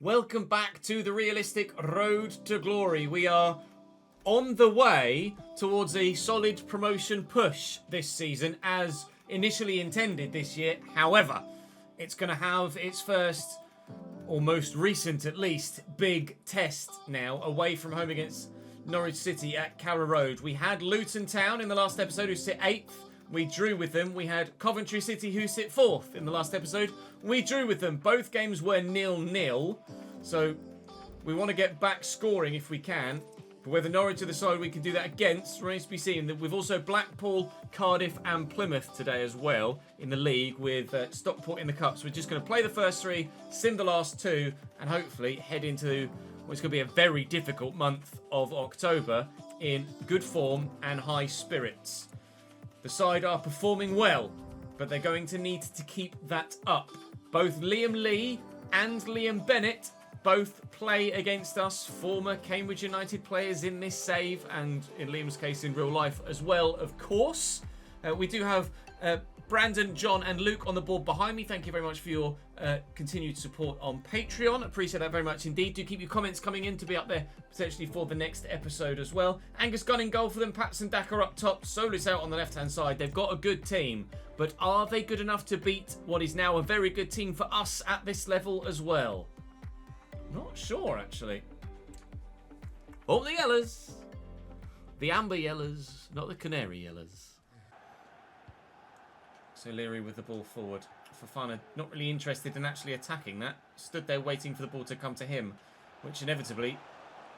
Welcome back to the realistic road to glory. We are on the way towards a solid promotion push this season as initially intended this year. However, it's going to have its first, or most recent at least, big test now away from home against Norwich City at Carrow Road. We had Luton Town in the last episode who sit 8th. We drew with them. We had Coventry City who sit 4th in the last episode. We drew with them. Both games were 0-0. So we want to get back scoring if we can. But whether Norwich are the side we can do that against remains to be seen. We've also Blackpool, Cardiff and Plymouth today as well in the league with Stockport in the cup. So we're just going to play the first 3, sim the last 2 and hopefully head into what's going to be a very difficult month of October in good form and high spirits. The side are performing well, but they're going to need to keep that up. Both Liam Lee and Liam Bennett both play against us, former Cambridge United players in this save, and in Liam's case in real life as well, of course. We do have Brandon, John and Luke on the board behind me. Thank you very much for your continued support on Patreon. Appreciate that very much indeed. Do keep your comments coming in to be up there potentially for the next episode as well. Angus Gunn in goal for them. Patson Daka up top. Solis out on the left-hand side. They've got a good team, but are they good enough to beat what is now a very good team for us at this level as well? Not sure, actually. Oh, the yellers. The amber yellers, not the canary yellers. So Leary with the ball forward. Fofana not really interested in actually attacking that. Stood there waiting for the ball to come to him, which inevitably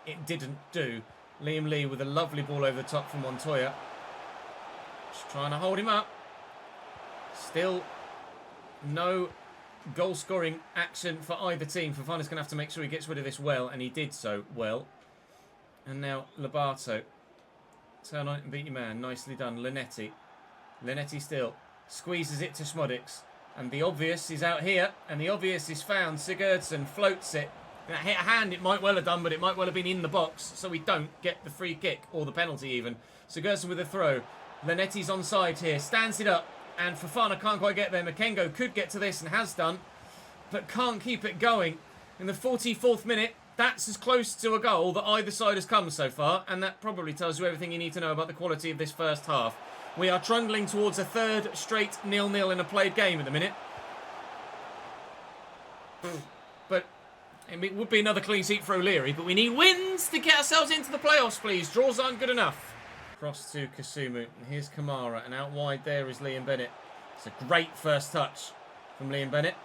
it didn't do. Liam Lee with a lovely ball over the top from Montoya. Just trying to hold him up. Still no goal scoring action for either team. Fofana's going to have to make sure he gets rid of this well, and he did so well. And now Lobato. Turn on it and beat your man. Nicely done. Linetti. Linetti still. Squeezes it to Schmodix. And the obvious is out here. And the obvious is found. Sigurdsson floats it. That hit a hand it might well have done, but it might well have been in the box. So we don't get the free kick. Or the penalty even. Sigurdsson with a throw. Linetti's onside here. Stands it up. And Fofana can't quite get there. Makengo could get to this and has done. But can't keep it going. In the 44th minute, that's as close to a goal that either side has come so far. And that probably tells you everything you need to know about the quality of this first half. We are trundling towards a third straight 0-0 in a played game at the minute. But it would be another clean sheet for O'Leary. But we need wins to get ourselves into the playoffs, please. Draws aren't good enough. Cross to Kasumu. And here's Kamara. And out wide there is Liam Bennett. It's a great first touch from Liam Bennett.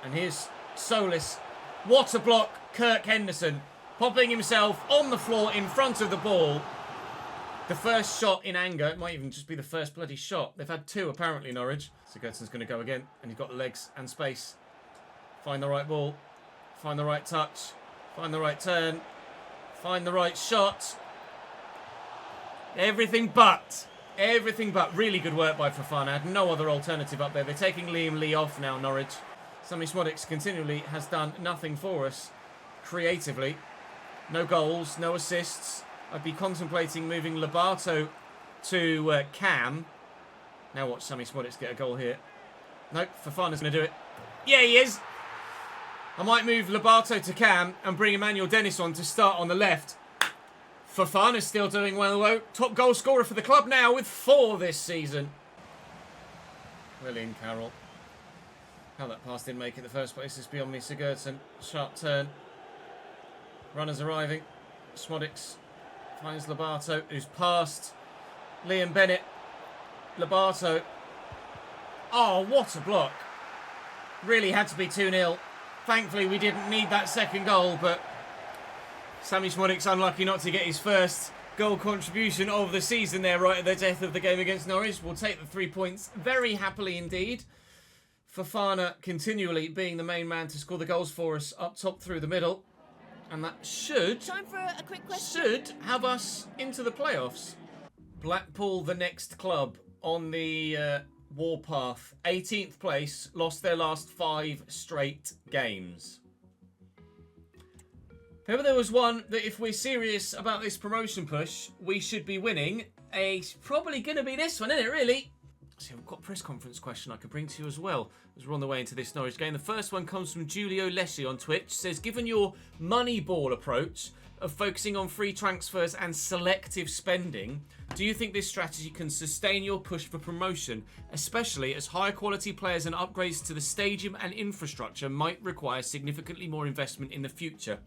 And here's Solis. What a block. Kirk Henderson popping himself on the floor in front of the ball. The first shot in anger. It might even just be the first bloody shot. They've had 2 apparently, Norwich. Sigurdsson's going to go again. And he's got the legs and space. Find the right ball. Find the right touch. Find the right turn. Find the right shot. Everything but. Really good work by Fofana. Had no other alternative up there. They're taking Liam Lee off now, Norwich. Sammy Schmodix continually has done nothing for us creatively. No goals, no assists. I'd be contemplating moving Lobato to Cam. Now watch Sammy Schmodix get a goal here. Nope, Fofana's going to do it. Yeah, he is. I might move Lobato to Cam and bring Emmanuel Dennis on to start on the left. Fofana's still doing well, though. Top goal scorer for the club now with 4 this season. William Carroll. How that pass didn't make it in the first place is beyond me. Sigurdsson, sharp turn. Runners arriving. Schmodix finds Lobato, who's passed Liam Bennett. Lobato. Oh, what a block. Really had to be 2-0. Thankfully, we didn't need that second goal, but Sammy Schmodix unlucky not to get his first goal contribution of the season there right at the death of the game against Norwich. We'll take the 3 points very happily indeed. Fofana continually being the main man to score the goals for us up top through the middle. And that should have us into the playoffs. Blackpool, the next club on the warpath. 18th place, lost their last 5 straight games. However, there was one that if we're serious about this promotion push, we should be winning. It's probably going to be this one, isn't it, really? So we've got a press conference question I can bring to you as well as we're on the way into this Norwich game. The first one comes from Giulio Lesci on Twitch. Says, given your Moneyball approach of focusing on free transfers and selective spending, do you think this strategy can sustain your push for promotion, especially as higher quality players and upgrades to the stadium and infrastructure might require significantly more investment in the future?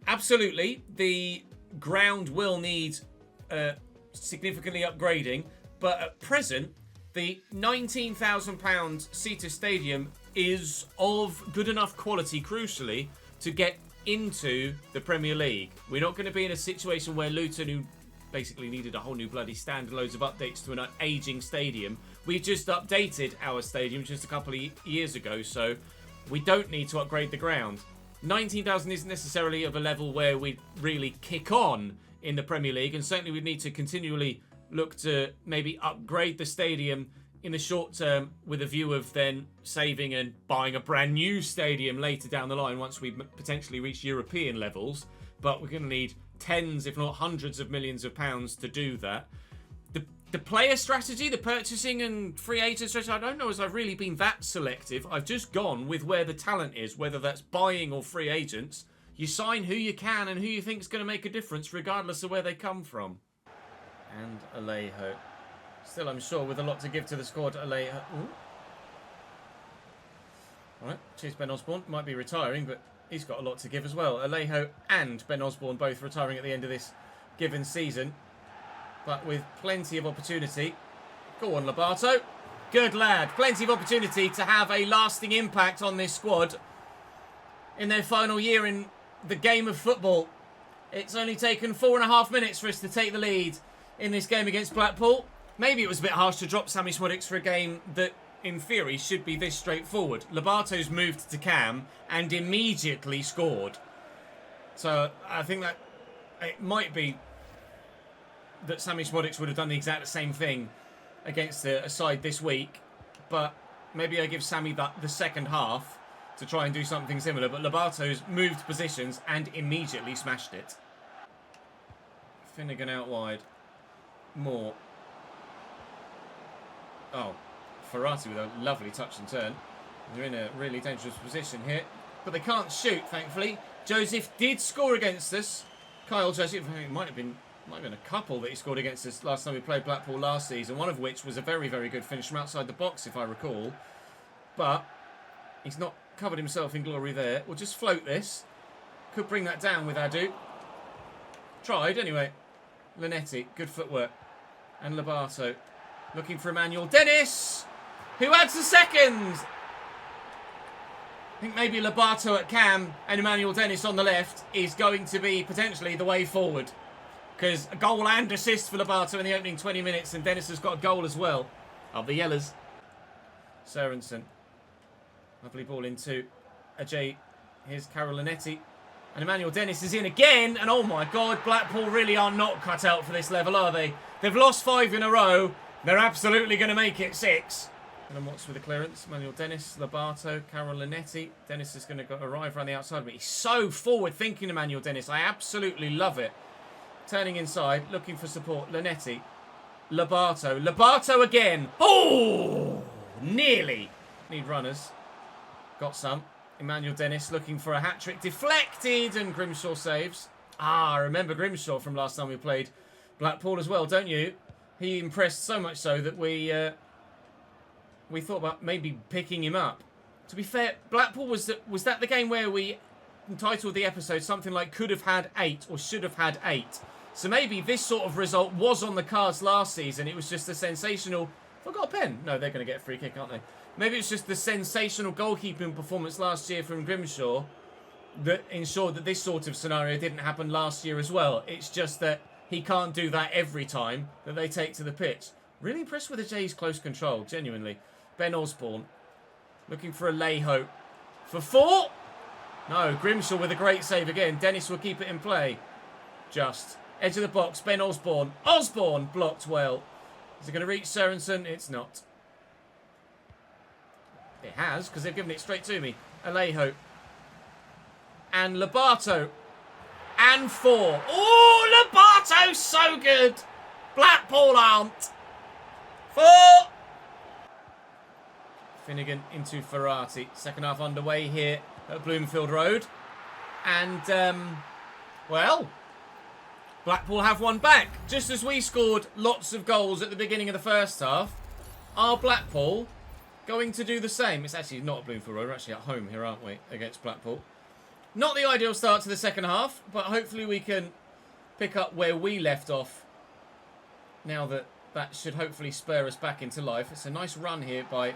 Absolutely. The ground will need significantly upgrading, but at present, the £19,000 seater stadium is of good enough quality, crucially, to get into the Premier League. We're not going to be in a situation where Luton, who basically needed a whole new bloody stand and loads of updates to an ageing stadium, we just updated our stadium just a couple of years ago, so we don't need to upgrade the ground. 19,000 isn't necessarily of a level where we really kick on in the Premier League, and certainly we need to continually look to maybe upgrade the stadium in the short term with a view of then saving and buying a brand new stadium later down the line once we potentially reach European levels. But we're going to need tens, if not hundreds of millions of pounds to do that. The player strategy, the purchasing and free agent strategy, I don't know as I've really been that selective. I've just gone with where the talent is, whether that's buying or free agents. You sign who you can and who you think is going to make a difference regardless of where they come from. And Alejo. Still, I'm sure, with a lot to give to the squad, Alejo. Alright, cheers Ben Osborne. Might be retiring, but he's got a lot to give as well. Alejo and Ben Osborne both retiring at the end of this given season. But with plenty of opportunity. Go on, Lobato. Good lad. Plenty of opportunity to have a lasting impact on this squad in their final year in the game of football. It's only taken 4.5 minutes for us to take the lead in this game against Blackpool. Maybe it was a bit harsh to drop Sammy Szmodics for a game that, in theory, should be this straightforward. Lobato's moved to Cam and immediately scored. So I think that it might be that Sammy Szmodics would have done the exact same thing against a side this week. But maybe I give Sammy the second half to try and do something similar. But Lobato's moved positions and immediately smashed it. Finnegan out wide. More. Oh, Ferrati with a lovely touch and turn. They're in a really dangerous position here. But they can't shoot, thankfully. Joseph did score against us. Kyle Joseph, it might have been a couple that he scored against us last time we played Blackpool last season. One of which was a very, very good finish from outside the box, if I recall. But he's not covered himself in glory there. We'll just float this. Could bring that down with Adu. Tried, anyway. Linetti, good footwork. And Lobato looking for Emmanuel Dennis, who adds the second. I think maybe Lobato at Cam and Emmanuel Dennis on the left is going to be potentially the way forward. Because a goal and assist for Lobato in the opening 20 minutes, and Dennis has got a goal as well. Of the Yellers. Sorensen. Lovely ball into Ajay. Here's Carol Linetti. And Emmanuel Dennis is in again. And oh my God, Blackpool really are not cut out for this level, are they? They've lost 5 in a row. They're absolutely going to make it 6. And then what's with the clearance? Emmanuel Dennis, Lobato, Carol Linetti. Dennis is going to arrive around the outside. But he's so forward thinking, Emmanuel Dennis. I absolutely love it. Turning inside, looking for support. Linetti. Lobato. Lobato again. Oh! Nearly. Need runners. Got some. Emmanuel Dennis looking for a hat-trick. Deflected, and Grimshaw saves. Ah, I remember Grimshaw from last time we played Blackpool as well, don't you? He impressed so much so that we thought about maybe picking him up. To be fair, Blackpool was that the game where we entitled the episode something like could have had 8 or should have had 8. So maybe this sort of result was on the cards last season. It was just a sensational... Have I got a pen? No, they're going to get a free kick, aren't they? Maybe it's just the sensational goalkeeping performance last year from Grimshaw that ensured that this sort of scenario didn't happen last year as well. It's just that he can't do that every time that they take to the pitch. Really impressed with Ajay's close control, genuinely. Ben Osborne looking for Alejo for 4. No, Grimshaw with a great save again. Dennis will keep it in play. Just edge of the box, Ben Osborne. Osborne blocked well. Is it going to reach Sorensen? It's not. It has, because they've given it straight to me. Alejo. And Lobato. And 4. Oh, Lobato's so good. Blackpool aren't. 4. Finnegan into Ferrati. Second half underway here at Bloomfield Road. And, well, Blackpool have one back. Just as we scored lots of goals at the beginning of the first half, are Blackpool going to do the same? It's actually not at Bloomfield Road. We're actually at home here, aren't we, against Blackpool. Not the ideal start to the second half, but hopefully we can pick up where we left off. Now that should hopefully spur us back into life. It's a nice run here by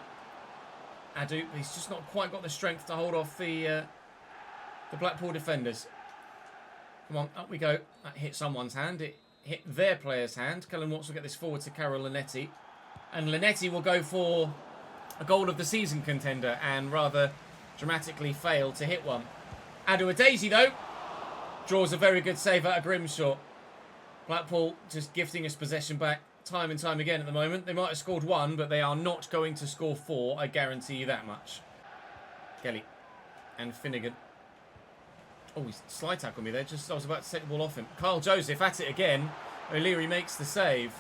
Adu. He's just not quite got the strength to hold off the Blackpool defenders. Come on, up we go. That hit someone's hand. It hit their player's hand. Kellen Watts will get this forward to Carol Linetti. And Linetti will go for a goal of the season contender and rather dramatically fail to hit one. Adu Daisy, though, draws a very good save out of Grimshaw. Blackpool just gifting us possession back time and time again at the moment. They might have scored one, but they are not going to score four. I guarantee you that much. Kelly and Finnegan. Oh, he's slide tackled me there. I was about to take the ball off him. Carl Joseph at it again. O'Leary makes the save.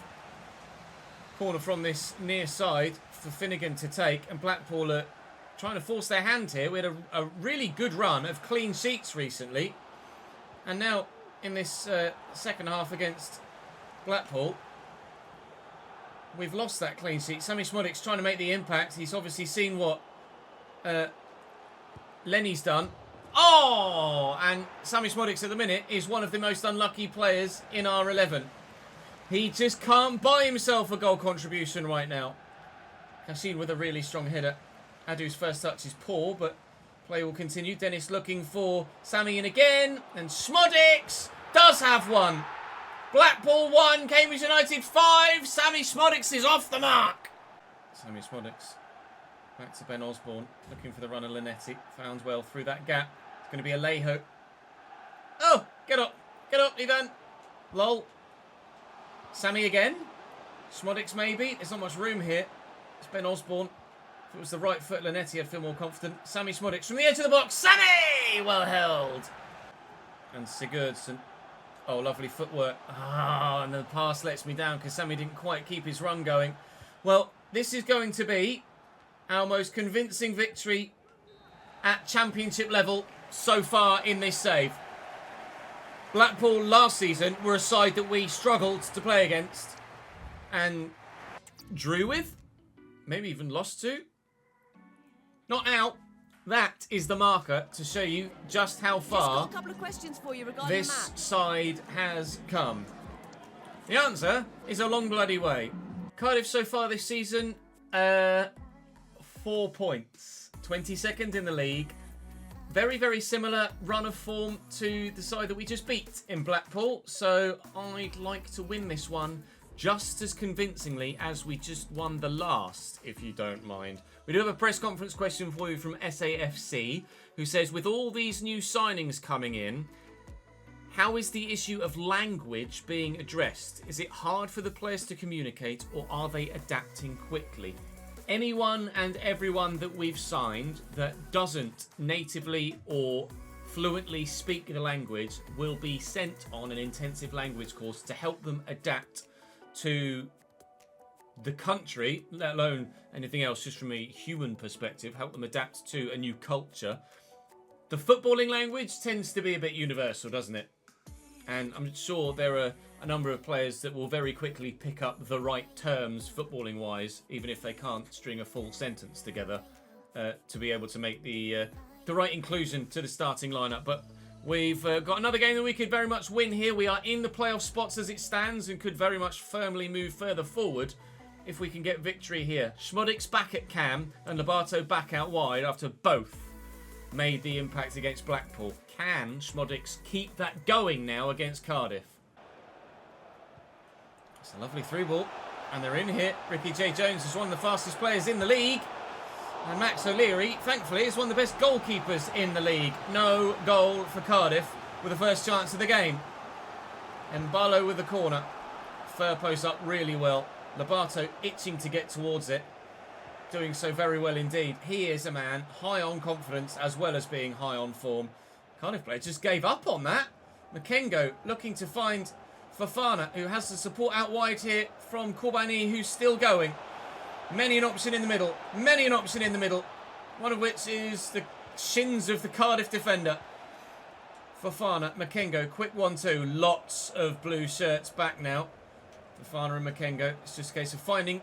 Corner from this near side for Finnegan to take. And Blackpool are trying to force their hand here. We had a really good run of clean sheets recently. And now in this second half against Blackpool, we've lost that clean sheet. Sammy Smodic's trying to make the impact. He's obviously seen what Lenny's done. Oh! And Sammy Smodic's at the minute is one of the most unlucky players in our 11. He just can't buy himself a goal contribution right now. Kashin with a really strong header. Adu's first touch is poor, but play will continue. Dennis looking for Sammy in again. And Smodics does have one. Blackpool 1, Cambridge United 5. Sammy Smodics is off the mark. Sammy Smodics back to Ben Osborne. Looking for the runner Linetti. Found well through that gap. It's going to be Alejo. Oh, get up. Get up, Ethan. Lol. Sammy again. Smodics maybe. There's not much room here. It's Ben Osborne. If it was the right foot Linetti, I'd feel more confident. Sammy Smodics from the edge of the box. Sammy! Well held. And Sigurdsson. Oh, lovely footwork. Ah, and the pass lets me down because Sammy didn't quite keep his run going. Well, this is going to be our most convincing victory at championship level so far in this save. Blackpool last season were a side that we struggled to play against and drew with, maybe even lost to. Not now. That is the marker to show you just how far this side has come. The answer is a long bloody way. Cardiff so far this season, 4 points. 22nd in the league. Very, very similar run of form to the side that we just beat in Blackpool. So I'd like to win this one just as convincingly as we just won the last, if you don't mind. We do have a press conference question for you from SAFC, who says, with all these new signings coming in, how is the issue of language being addressed? Is it hard for the players to communicate, or are they adapting quickly? Anyone and everyone that we've signed that doesn't natively or fluently speak the language will be sent on an intensive language course to help them adapt to the country, let alone anything else, just from a human perspective, help them adapt to a new culture. The footballing language tends to be a bit universal, doesn't it? And I'm sure there are a number of players that will very quickly pick up the right terms footballing-wise, even if they can't string a full sentence together, to be able to make the right inclusion to the starting lineup. But we've got another game that we could very much win here. We are in the playoff spots as it stands and could very much firmly move further forward if we can get victory here. Schmodic's back at cam and Lobato back out wide after both made the impact against Blackpool. Can Schmodic's keep that going now against Cardiff? It's a lovely through ball. And they're in here. Ricky J. Jones is one of the fastest players in the league. And Max O'Leary, thankfully, is one of the best goalkeepers in the league. No goal for Cardiff with the first chance of the game. And Barlow with the corner. Fur post up really well. Lobato itching to get towards it. Doing so very well indeed. He is a man high on confidence as well as being high on form. Cardiff player just gave up on that. Makengo looking to find Fofana, who has the support out wide here from Corbani, who's still going. Many an option in the middle. Many an option in the middle. One of which is the shins of the Cardiff defender. Fofana, Makengo, quick 1-2. Lots of blue shirts back now. Fofana and Makengo. It's just a case of finding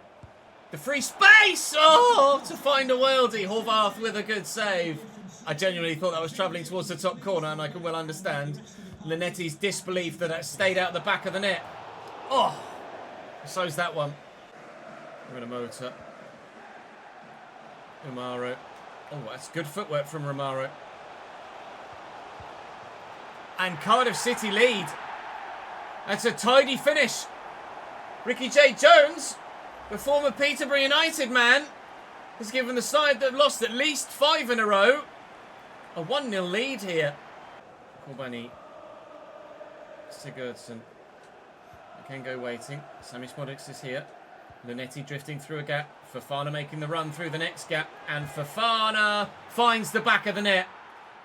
the free space. Oh, to find a worldie. Horvath with a good save. I genuinely thought that was travelling towards the top corner, and I can well understand Linetti's disbelief that it stayed out the back of the net. Oh, so's that one. We're in a motor. Umaro. Oh, that's good footwork from Romaro. And Cardiff City lead. That's a tidy finish. Ricky J. Jones, the former Peterborough United man, has given the side that have lost at least 5 in a row a 1-0 lead here. Corbani. Sigurdsson. Makengo waiting. Sammy Smodics is here. Linetti drifting through a gap. Fofana making the run through the next gap. And Fofana finds the back of the net.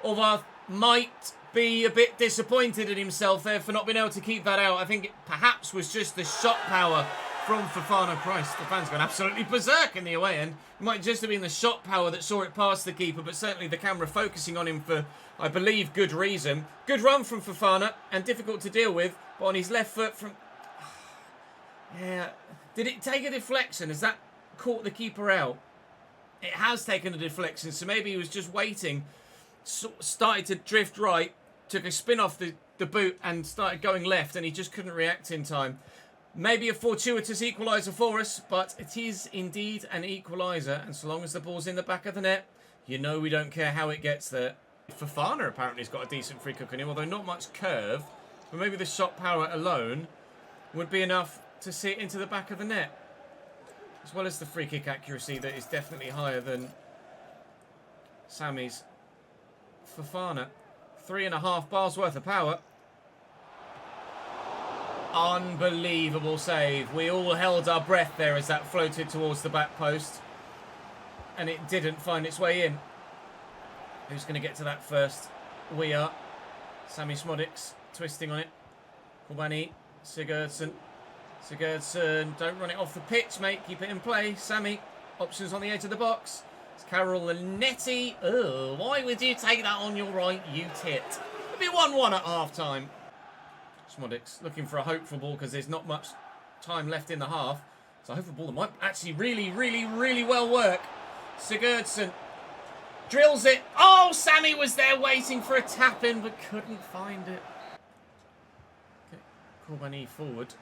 Horvath might be a bit disappointed in himself there for not being able to keep that out. I think it perhaps was just the shot power from Fofana. Christ, the fans gone absolutely berserk in the away end. It might just have been the shot power that saw it past the keeper, but certainly the camera focusing on him for, I believe, good reason. Good run from Fofana, and difficult to deal with, but on his left foot from... Yeah, did it take a deflection? Has that caught the keeper out? It has taken a deflection, so maybe he was just waiting. Started to drift right, took a spin off the boot and started going left, and he just couldn't react in time. Maybe a fortuitous equaliser for us, but it is indeed an equaliser, and so long as the ball's in the back of the net, you know we don't care how it gets there. Fofana apparently has got a decent free kick on him, although not much curve, but maybe the shot power alone would be enough to see it into the back of the net, as well as the free kick accuracy that is definitely higher than Sammy's. Fofana, 3.5 bars worth of power. Unbelievable save. We all held our breath there as that floated towards the back post, and it didn't find its way in. Who's going to get to that first? We are. Sammy Smodics twisting on it. Corbani, Sigurdsson. Sigurdsson, don't run it off the pitch, mate. Keep it in play. Sammy, options on the edge of the box. It's Carol Linetti. Oh, why would you take that on your right, you tit? It'll be 1-1 at half-time. Smodics looking for a hopeful ball because there's not much time left in the half. So a hopeful ball that might actually really well work. Sigurdsson drills it. Oh, Sammy was there waiting for a tap-in but couldn't find it. Okay, Corbani forward.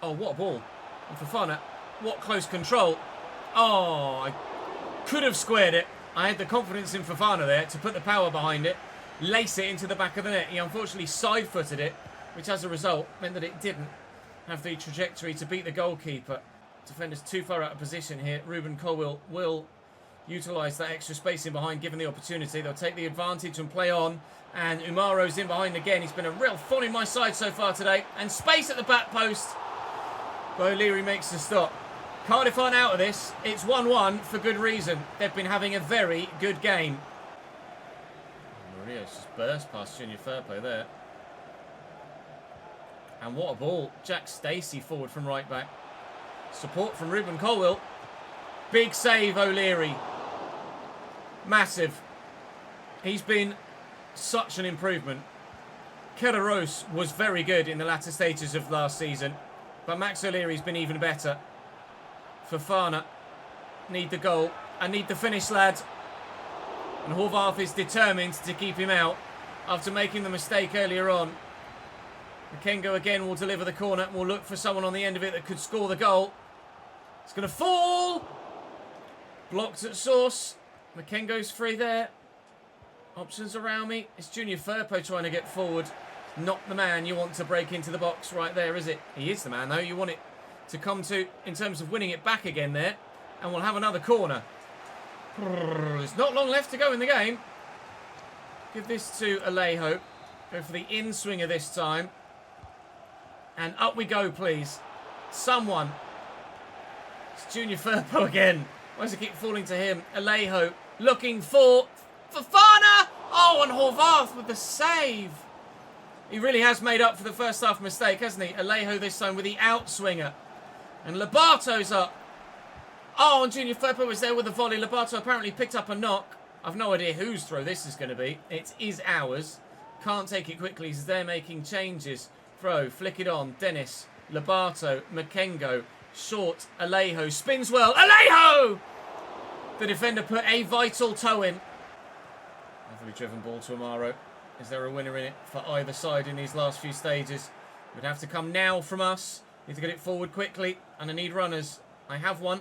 Oh, what a ball. And Fofana, what close control. Oh, I could have squared it. I had the confidence in Fofana there to put the power behind it, lace it into the back of the net. He unfortunately side-footed it, which as a result meant that it didn't have the trajectory to beat the goalkeeper. Defender's too far out of position here. Ruben Colwill will utilise that extra space in behind given the opportunity. They'll take the advantage and play on. And Umaro's in behind again. He's been a real thorn in my side so far today. And space at the back post. But O'Leary makes the stop. Cardiff aren't out of this. It's 1-1 for good reason. They've been having a very good game. Maria's just burst past Junior Firpo there. And what a ball. Jack Stacey forward from right back. Support from Ruben Colwill. Big save, O'Leary. Massive. He's been such an improvement. Kedaros was very good in the latter stages of last season, but Max O'Leary's been even better. Fofana, need the goal. I need the finish, lad. And Horvath is determined to keep him out after making the mistake earlier on. Makengo again will deliver the corner and will look for someone on the end of it that could score the goal. It's going to fall. Blocked at source. Makengo's free there. Options around me. It's Junior Firpo trying to get forward. Not the man you want to break into the box right there, is it? He is the man, though. You want it to come to in terms of winning it back again there. And we'll have another corner. There's not long left to go in the game. Give this to Alejo. Go for the in-swinger this time. And up we go, please. Someone. It's Junior Firpo again. Why does it keep falling to him? Alejo looking for Fofana. Oh, and Horvath with the save. He really has made up for the first half mistake, hasn't he? Alejo this time with the outswinger. And Lobato's up. Oh, and Junior Firpo was there with a volley. Lobato apparently picked up a knock. I've no idea whose throw this is going to be. It is ours. Can't take it quickly as they're making changes. Throw, flick it on. Dennis, Lobato, Makengo, short, Alejo, spins well. Alejo! The defender put a vital toe in. Heavily driven ball to Amaro. Is there a winner in it for either side in these last few stages? It would have to come now from us. Need to get it forward quickly, and I need runners. I have one.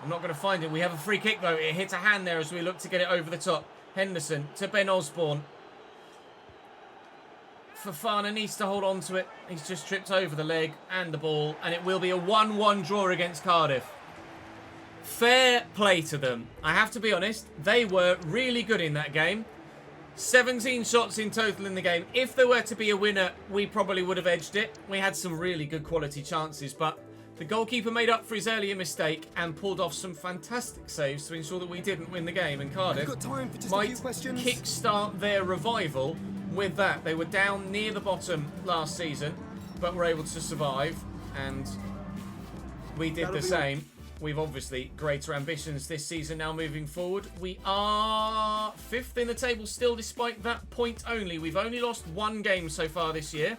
I'm not going to find it. We have a free kick, though. It hits a hand there as we look to get it over the top. Henderson to Ben Osborne. Fofana needs to hold on to it. He's just tripped over the leg and the ball, and it will be a 1-1 draw against Cardiff. Fair play to them. I have to be honest, they were really good in that game. 17 shots in total in the game. If there were to be a winner, we probably would have edged it. We had some really good quality chances, but the goalkeeper made up for his earlier mistake and pulled off some fantastic saves to ensure that we didn't win the game. And Cardiff might kickstart their revival with that. They were down near the bottom last season, but were able to survive, and we did the same. We've obviously greater ambitions this season now moving forward. We are 5th in the table still, despite that point only. We've only lost 1 game so far this year.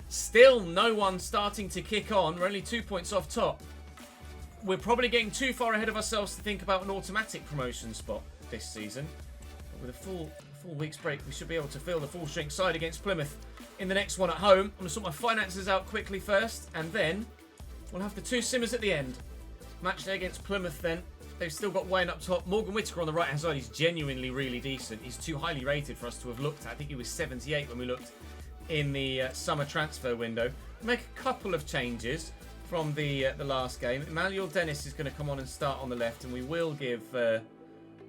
Still no one starting to kick on. We're only 2 points off top. We're probably getting too far ahead of ourselves to think about an automatic promotion spot this season. But with a full week's break, we should be able to field a full-strength side against Plymouth in the next one at home. I'm going to sort my finances out quickly first, and then we'll have the 2 simmers at the end. Match day against Plymouth then. They've still got Wayne up top. Morgan Whittaker on the right-hand side. He's genuinely really decent. He's too highly rated for us to have looked at. I think he was 78 when we looked in the summer transfer window. Make a couple of changes from the last game. Emmanuel Dennis is going to come on and start on the left, and we will give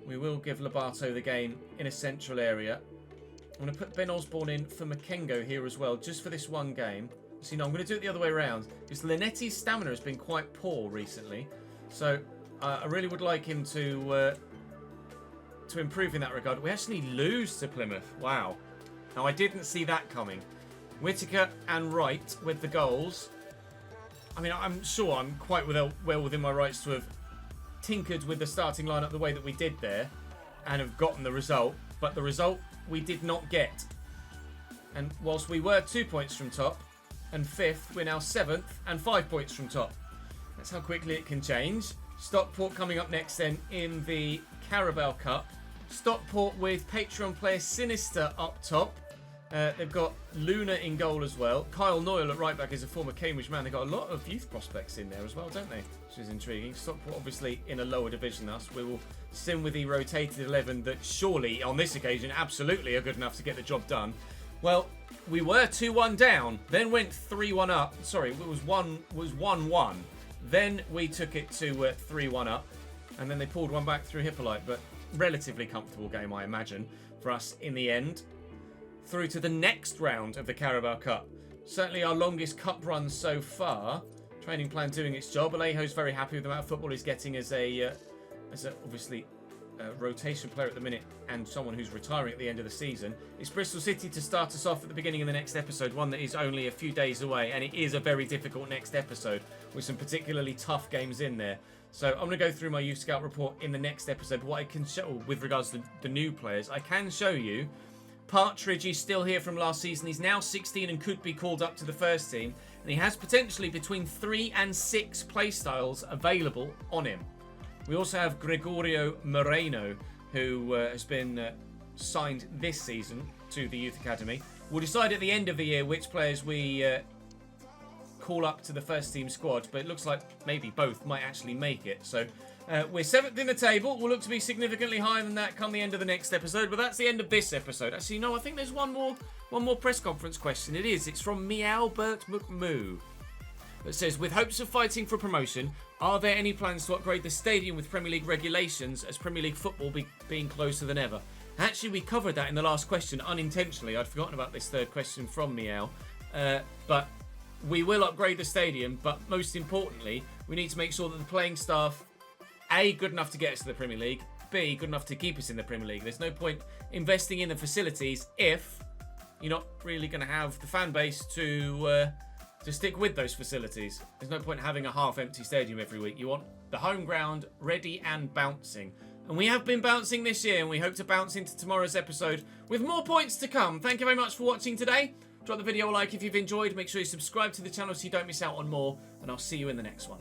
Lobato the game in a central area. I'm going to put Ben Osborne in for Makengo here as well, just for this one game. So, I'm going to do it the other way around, because Linetti's stamina has been quite poor recently. So, I really would like him to improve in that regard. We actually lose to Plymouth. Wow. Now, I didn't see that coming. Whittaker and Wright with the goals. I mean, I'm sure I'm quite well within my rights to have tinkered with the starting lineup the way that we did there and have gotten the result. But the result we did not get. And whilst we were 2 points from top and 5th, we're now 7th and 5 points from top. That's how quickly it can change. Stockport coming up next then in the Carabao Cup. Stockport with Patreon player Sinister up top. They've got Luna in goal as well. Kyle Noyle at right back is a former Cambridge man. They've got a lot of youth prospects in there as well, don't they? Which is intriguing. Stockport obviously in a lower division than us. We will sim with the rotated 11 that surely on this occasion absolutely are good enough to get the job done. Well, we were 2-1 down, then went 3-1 up. Sorry, it was 1-1. Then we took it to 3-1 up, and then they pulled one back through Hippolyte. But relatively comfortable game, I imagine, for us in the end. Through to the next round of the Carabao Cup. Certainly our longest cup run so far. Training plan doing its job. Alejo's very happy with the amount of football he's getting as a obviously rotation player at the minute and someone who's retiring at the end of the season. It's Bristol City to start us off at the beginning of the next episode, one that is only a few days away, and it is a very difficult next episode with some particularly tough games in there. So I'm going to go through my youth scout report in the next episode. What I can show with regards to the new players, I can show you Partridge is still here from last season. He's now 16 and could be called up to the first team. And he has potentially between 3 and 6 play styles available on him. We also have Gregorio Moreno, who has been signed this season to the Youth Academy. We'll decide at the end of the year which players we call up to the first team squad. But it looks like maybe both might actually make it. So we're 7th in the table. We'll look to be significantly higher than that come the end of the next episode. But that's the end of this episode. Actually, no, I think there's one more press conference question. It's from Meowbert McMoo. It says, with hopes of fighting for promotion, are there any plans to upgrade the stadium with Premier League regulations as Premier League football being closer than ever? Actually, we covered that in the last question unintentionally. I'd forgotten about this third question from Meow. But we will upgrade the stadium, but most importantly, we need to make sure that the playing staff, A, good enough to get us to the Premier League, B, good enough to keep us in the Premier League. There's no point investing in the facilities if you're not really going to have the fan base to stick with those facilities. There's no point having a half-empty stadium every week. You want the home ground ready and bouncing. And we have been bouncing this year, and we hope to bounce into tomorrow's episode with more points to come. Thank you very much for watching today. Drop the video a like if you've enjoyed. Make sure you subscribe to the channel so you don't miss out on more, and I'll see you in the next one.